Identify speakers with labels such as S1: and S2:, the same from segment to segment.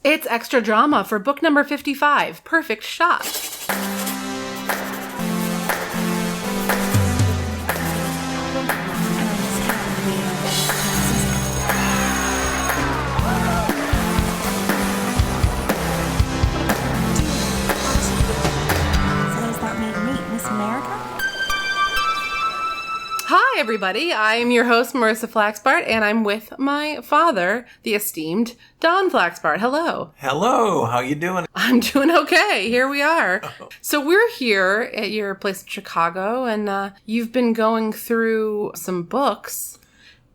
S1: It's extra drama for book number 55, Perfect Shot. Hi, everybody. I'm your host, Marissa Flaxbart, and I'm with my father, the esteemed Don Flaxbart. Hello.
S2: Hello. How you doing?
S1: I'm doing okay. Here we are. So we're here at your place in Chicago, and you've been going through some books,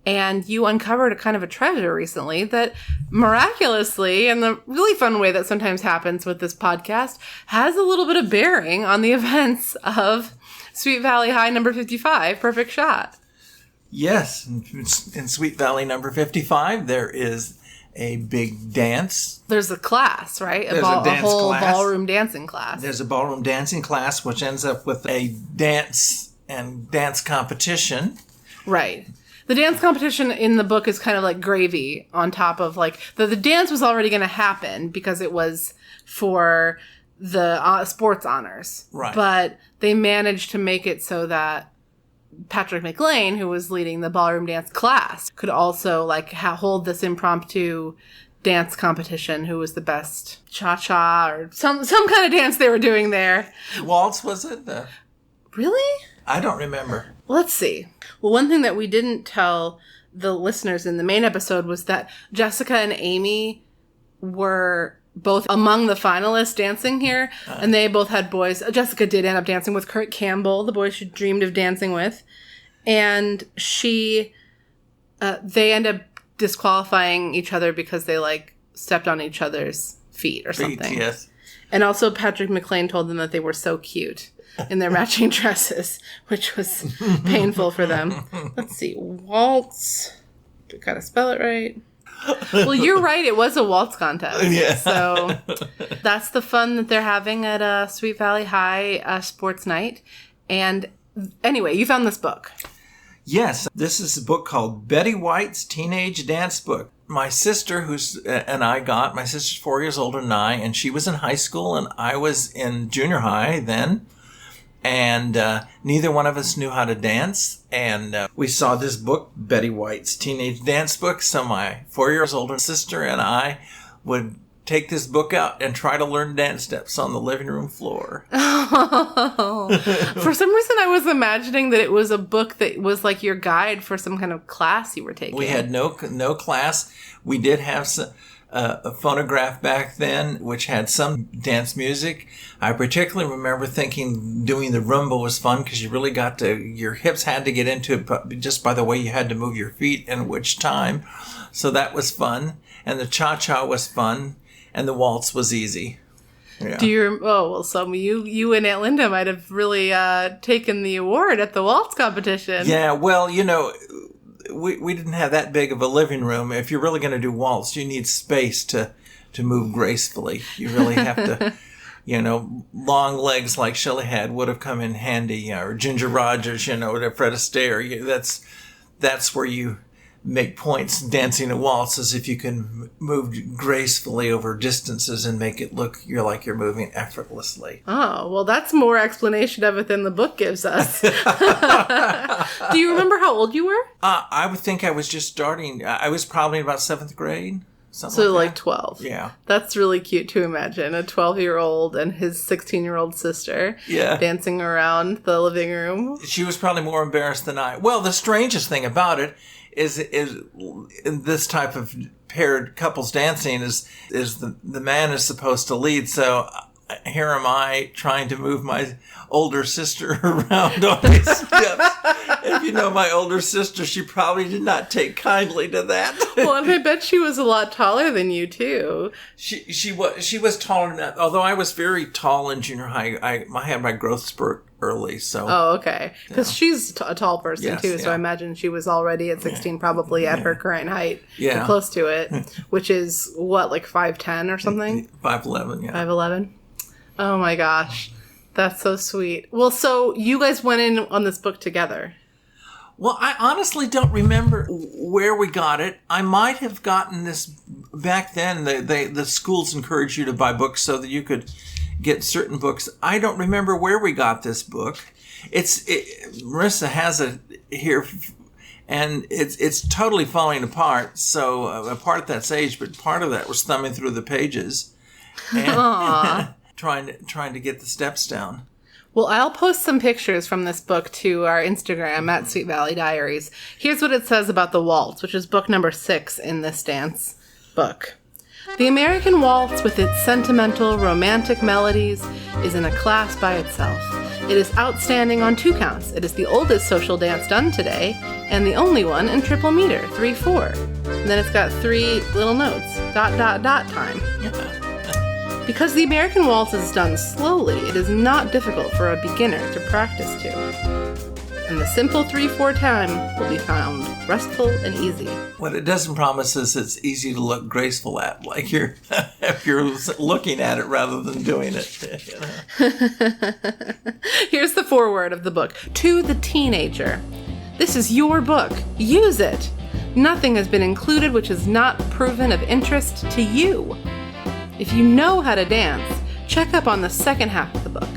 S1: and you uncovered a kind of a treasure recently that miraculously, in the really fun way that sometimes happens with this podcast, has a little bit of bearing on the events of Sweet Valley High number 55, Perfect Shot.
S2: Yes. In Sweet Valley number 55, there is a big dance.
S1: There's a class, right?
S2: There's a dance
S1: whole
S2: class.
S1: Ballroom dancing class.
S2: There's a ballroom dancing class, which ends up with a dance competition.
S1: Right. The dance competition in the book is kind of like gravy on top of like the dance was already going to happen because it was for the sports honors.
S2: Right.
S1: But they managed to make it so that Patrick McLean, who was leading the ballroom dance class, could also like hold this impromptu dance competition. Who was the best cha-cha or some kind of dance they were doing there?
S2: Waltz, was it?
S1: Really?
S2: I don't remember.
S1: Let's see. Well, one thing that we didn't tell the listeners in the main episode was that Jessica and Amy were both among the finalists dancing here, and they both had boys. Jessica did end up dancing with Kurt Campbell, the boy she dreamed of dancing with, and they end up disqualifying each other because they like stepped on each other's feet or something.
S2: Yes.
S1: And also Patrick McLean told them that they were so cute in their matching dresses, which was painful for them. Let's see. Waltz. Gotta spell it right. Well, you're right. It was a waltz contest.
S2: Yeah.
S1: So that's the fun that they're having at Sweet Valley High sports night. And anyway, you found this book.
S2: Yes. This is a book called Betty White's Teenage Dance Book. My sister, my sister's 4 years older than I, and she was in high school, and I was in junior high then. And neither one of us knew how to dance. And we saw this book, Betty White's Teenage Dance Book. So my 4 years older sister and I would take this book out and try to learn dance steps on the living room floor.
S1: Oh. For some reason, I was imagining that it was a book that was like your guide for some kind of class you were taking.
S2: We had no class. We did have a phonograph back then, which had some dance music. I particularly remember thinking doing the rumba was fun because you really your hips had to get into it just by the way you had to move your feet and which time. So that was fun. And the cha-cha was fun. And the waltz was easy. Yeah.
S1: So you and Aunt Linda might have really taken the award at the waltz competition.
S2: Yeah, well, we didn't have that big of a living room. If you're really going to do waltz, you need space to move gracefully. You really have to, long legs like Shelley had would have come in handy, or Ginger Rogers, to Fred Astaire. That's where you make points dancing a waltz, as if you can move gracefully over distances and make it look like you're moving effortlessly.
S1: Oh, well, that's more explanation of it than the book gives us. Do you remember how old you were?
S2: I would think I was just starting. I was probably in about 7th grade.
S1: So like 12.
S2: Yeah.
S1: That's really cute to imagine. A 12-year-old and his 16-year-old sister dancing around the living room.
S2: She was probably more embarrassed than I. Well, the strangest thing about it is in this type of paired couples dancing is the man is supposed to lead. So here am I trying to move my older sister around on these steps. If you know my older sister, she probably did not take kindly to that.
S1: Well, and I bet she was a lot taller than you too.
S2: She was taller than that. Although I was very tall in junior high, I had my growth spurt early. So.
S1: Oh, okay. Because she's a tall person too. So I imagine she was already at 16, probably at her current height, or close to it, which is what, like 5'10" or something.
S2: 5'11", yeah.
S1: 5'11". Oh my gosh. That's so sweet. Well, so you guys went in on this book together.
S2: Well, I honestly don't remember where we got it. I might have gotten this back then, the schools encouraged you to buy books so that you could get certain books. I don't remember where we got this book. Marissa has it here, and it's totally falling apart. So a part of that's age, but part of that was thumbing through the pages and trying to get the steps down.
S1: Well, I'll post some pictures from this book to our Instagram at Sweet Valley Diaries. Here's what it says about the waltz, which is book number 6 in this dance book. The American waltz, with its sentimental, romantic melodies, is in a class by itself. It is outstanding on 2 counts. It is the oldest social dance done today, and the only one in triple meter, 3/4. And then it's got 3 little notes, ... time. Because the American waltz is done slowly, it is not difficult for a beginner to practice to. And the simple 3/4 time will be found restful and easy.
S2: What it doesn't promise is it's easy to look graceful at, like if you're looking at it rather than doing it. You know?
S1: Here's the foreword of the book. To the teenager. This is your book. Use it. Nothing has been included which is not proven of interest to you. If you know how to dance, check up on the second half of the book.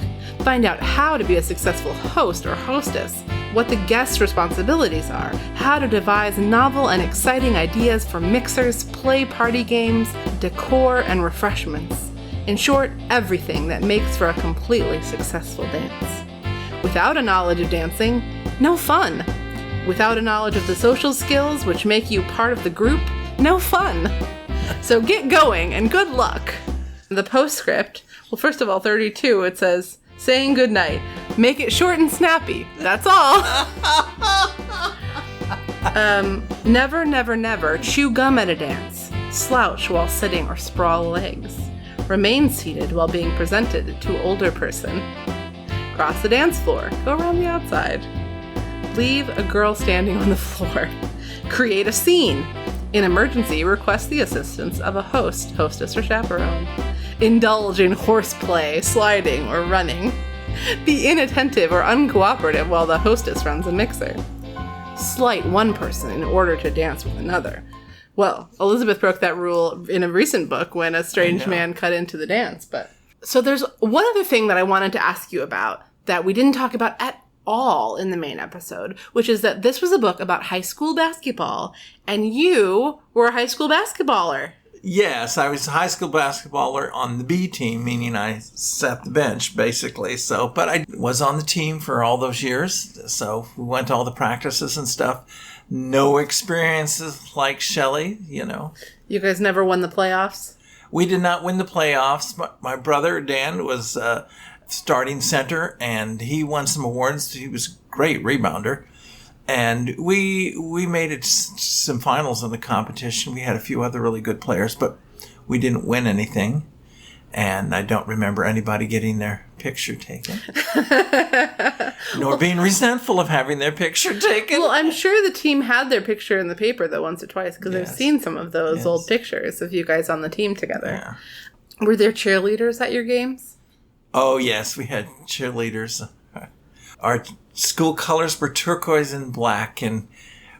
S1: Find out how to be a successful host or hostess, what the guest's responsibilities are, how to devise novel and exciting ideas for mixers, play party games, decor, and refreshments. In short, everything that makes for a completely successful dance. Without a knowledge of dancing, no fun. Without a knowledge of the social skills which make you part of the group, no fun. So get going and good luck. The postscript, well, first of all, 32, it says, saying goodnight. Make it short and snappy. That's all. Never, never, never chew gum at a dance. Slouch while sitting or sprawl legs. Remain seated while being presented to older person. Cross the dance floor. Go around the outside. Leave a girl standing on the floor. Create a scene. In emergency, request the assistance of a host, hostess, or chaperone. Indulge in horseplay, sliding, or running. Be inattentive or uncooperative while the hostess runs a mixer. Slight one person in order to dance with another. Well, Elizabeth broke that rule in a recent book when a strange man cut into the dance. So there's one other thing that I wanted to ask you about that we didn't talk about at all in the main episode, which is that this was a book about high school basketball, and you were a high school basketballer.
S2: Yes, I was a high school basketballer on the B team, meaning I sat the bench, basically. But I was on the team for all those years, so we went to all the practices and stuff. No experiences like Shelley, you know.
S1: You guys never won the playoffs?
S2: We did not win the playoffs. My brother, Dan, was starting center, and he won some awards. He was a great rebounder. And we made it some finals in the competition. We had a few other really good players, but we didn't win anything. And I don't remember anybody getting their picture taken. Nor being resentful of having their picture taken.
S1: Well, I'm sure the team had their picture in the paper, though, once or twice, because I've seen some of those old pictures of you guys on the team together. Yeah. Were there cheerleaders at your games?
S2: Oh, yes, we had cheerleaders. Our school colors were turquoise and black, and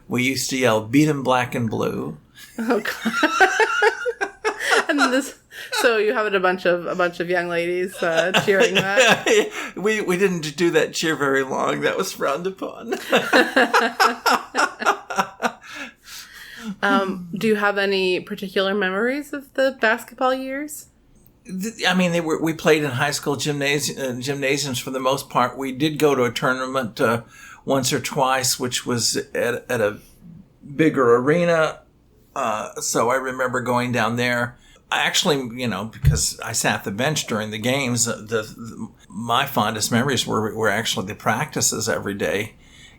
S2: we used to yell, "Beat 'em black and blue."
S1: Oh, God. And so you have a bunch of young ladies cheering that?
S2: We didn't do that cheer very long. That was frowned upon.
S1: Do you have any particular memories of the basketball years?
S2: I mean, we played in high school gymnasiums for the most part. We did go to a tournament once or twice, which was at a bigger arena. So I remember going down there. I actually, because I sat the bench during the games, my fondest memories were actually the practices every day,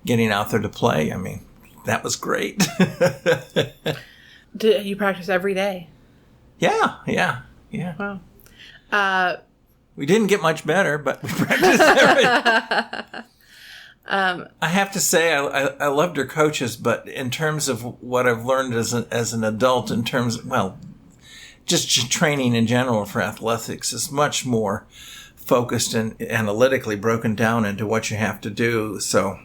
S2: getting out there to play. I mean, that was great.
S1: Did you practice every day?
S2: Yeah.
S1: Wow.
S2: We didn't get much better, but we practiced every day. I have to say, I loved our coaches, but in terms of what I've learned as an adult, in terms of, just training in general for athletics is much more focused and analytically broken down into what you have to do. So,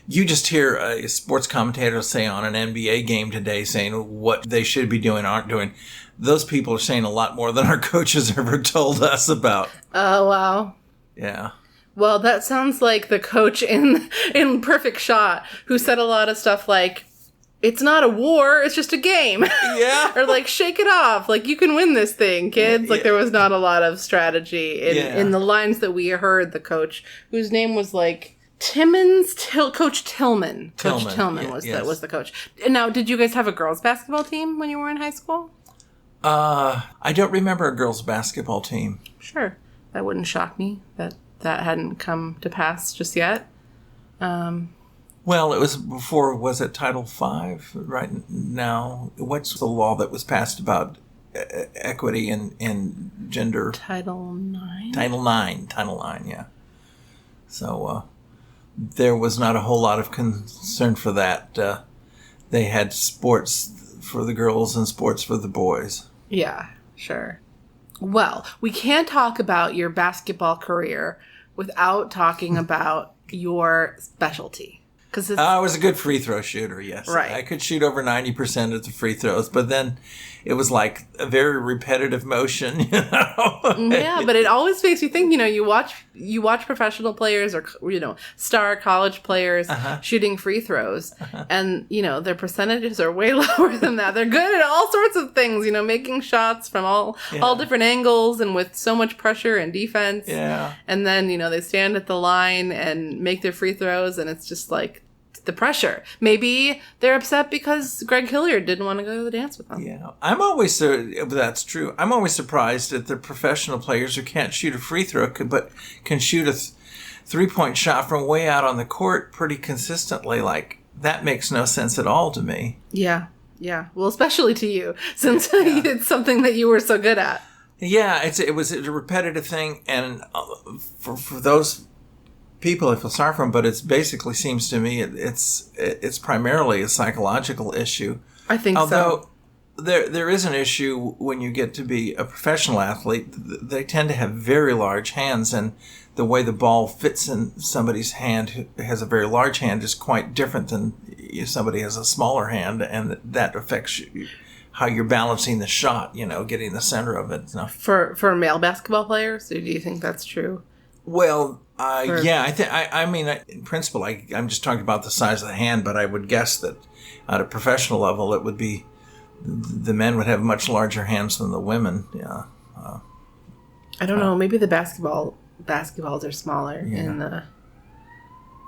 S2: you just hear a sports commentator say on an NBA game today saying what they should be doing, aren't doing. Those people are saying a lot more than our coaches ever told us about.
S1: Oh, wow.
S2: Yeah.
S1: Well, that sounds like the coach in Perfect Shot who said a lot of stuff like, it's not a war, it's just a game.
S2: Yeah.
S1: Or like, shake it off. Like, you can win this thing, kids. Like, there was not a lot of strategy in the lines that we heard the coach, whose name was like Coach Tillman. Coach Tillman was the coach. Now, did you guys have a girls' basketball team when you were in high school?
S2: I don't remember a girls' basketball team.
S1: Sure. That wouldn't shock me that hadn't come to pass just yet.
S2: Well, it was before, was it Title V right now? What's the law that was passed about equity in gender?
S1: Title IX?
S2: Title IX, yeah. So there was not a whole lot of concern for that. They had sports for the girls and sports for the boys.
S1: Yeah, sure. Well, we can't talk about your basketball career without talking about your specialty.
S2: I was a good free throw shooter, yes.
S1: Right.
S2: I could shoot over 90% of the free throws, but then it was like a very repetitive motion, you know?
S1: Yeah, but it always makes you think, you watch professional players or, star college players shooting free throws, and, their percentages are way lower than that. They're good at all sorts of things, making shots from all different angles and with so much pressure and defense.
S2: Yeah.
S1: And then, they stand at the line and make their free throws, and it's just like, the pressure. Maybe they're upset because Greg Hilliard didn't want to go to the dance with them.
S2: Yeah. That's true. I'm always surprised at the professional players who can't shoot a free throw, but can shoot a three-point shot from way out on the court pretty consistently. Like, that makes no sense at all to me.
S1: Yeah. Yeah. Well, especially to you, since it's something that you were so good at.
S2: Yeah. It was a repetitive thing. And for those people I feel sorry for them, but it basically seems to me it's primarily a psychological issue.
S1: I think so.
S2: Although there is an issue when you get to be a professional athlete. They tend to have very large hands, and the way the ball fits in somebody's hand who has a very large hand is quite different than if somebody has a smaller hand, and that affects how you're balancing the shot, getting the center of it.
S1: For male basketball players, do you think that's true?
S2: Well, I mean, in principle, I'm just talking about the size of the hand, but I would guess that at a professional level, it would be the men would have much larger hands than the women. Yeah.
S1: I don't know. Maybe the basketballs are smaller in the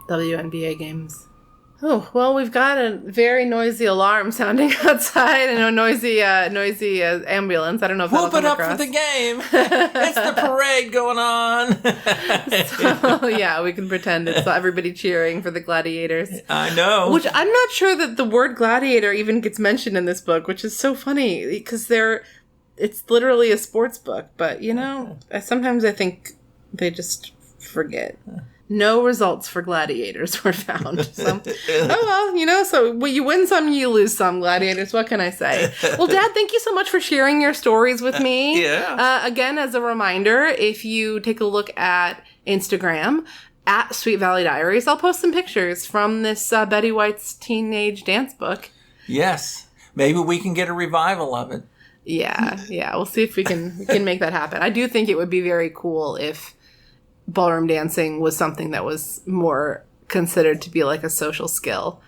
S1: WNBA games. Oh, well, we've got a very noisy alarm sounding outside and a noisy ambulance. I don't know if that'll
S2: Whoop it
S1: come
S2: up
S1: across.
S2: for the game. It's the parade going on.
S1: So, yeah, we can pretend it's everybody cheering for the gladiators.
S2: I know.
S1: Which I'm not sure that the word gladiator even gets mentioned in this book, which is so funny because it's literally a sports book. But, sometimes I think they just forget. No results for gladiators were found. So, so you win some, you lose some, gladiators. What can I say? Well, Dad, thank you so much for sharing your stories with me. Again, as a reminder, if you take a look at Instagram, at Sweet Valley Diaries, I'll post some pictures from this Betty White's teenage dance book.
S2: Yes. Maybe we can get a revival of it.
S1: Yeah. We'll see if we can make that happen. I do think it would be very cool if ballroom dancing was something that was more considered to be like a social skill.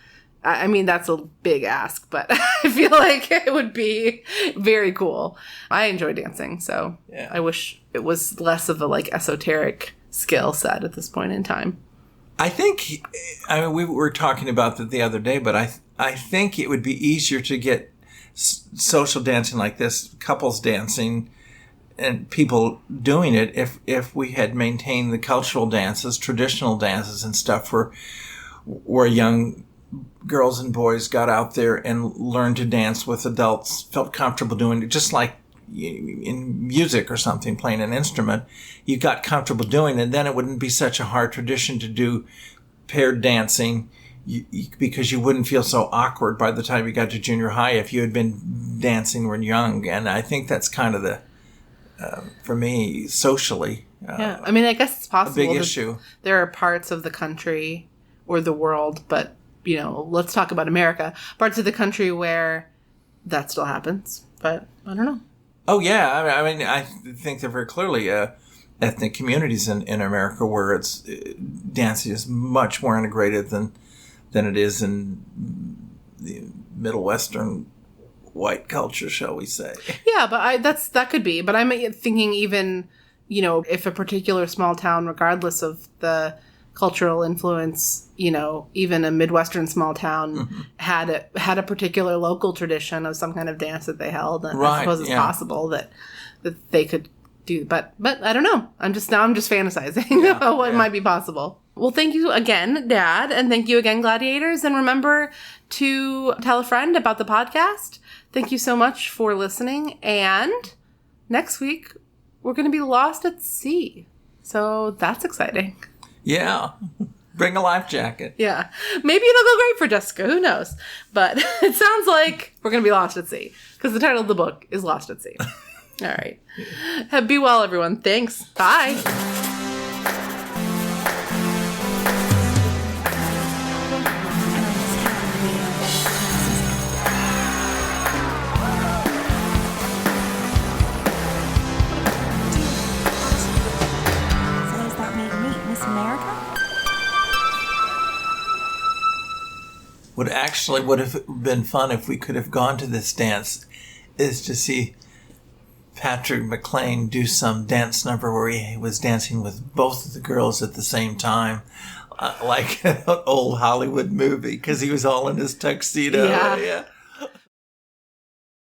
S1: I mean, that's a big ask, but I feel like it would be very cool. I enjoy dancing, so I wish it was less of a esoteric skill set at this point in time.
S2: We were talking about that the other day, but I think it would be easier to get social dancing like this, couples dancing, and people doing it if we had maintained the cultural dances, traditional dances and stuff where young girls and boys got out there and learned to dance with adults, felt comfortable doing it, just like in music or something, playing an instrument. You got comfortable doing it, and then it wouldn't be such a hard tradition to do paired dancing because you wouldn't feel so awkward by the time you got to junior high if you had been dancing when young. And I think that's kind of for me, socially.
S1: I mean, I guess it's possible.
S2: A big issue.
S1: There are parts of the country or the world, but, let's talk about America. Parts of the country where that still happens, but I don't know.
S2: Oh, yeah. I think there very clearly ethnic communities in America where dancing is much more integrated than it is in the Middle Western white culture, shall we say.
S1: Yeah, but that could be. But I'm thinking even, if a particular small town, regardless of the cultural influence, even a Midwestern small town had a particular local tradition of some kind of dance that they held. And I suppose it's possible that they could do, but I don't know. I'm just fantasizing about what might be possible. Well, thank you again, Dad, and thank you again, Gladiators. And remember to tell a friend about the podcast. Thank you so much for listening. And next week, we're going to be lost at sea. So that's exciting.
S2: Yeah. Bring a life jacket.
S1: Yeah. Maybe it'll go great for Jessica. Who knows? But it sounds like we're going to be lost at sea because the title of the book is Lost at Sea. All right. Be well, everyone. Thanks. Bye.
S2: What actually would have been fun if we could have gone to this dance is to see Patrick McLean do some dance number where he was dancing with both of the girls at the same time, like an old Hollywood movie, because he was all in his tuxedo.
S1: Yeah.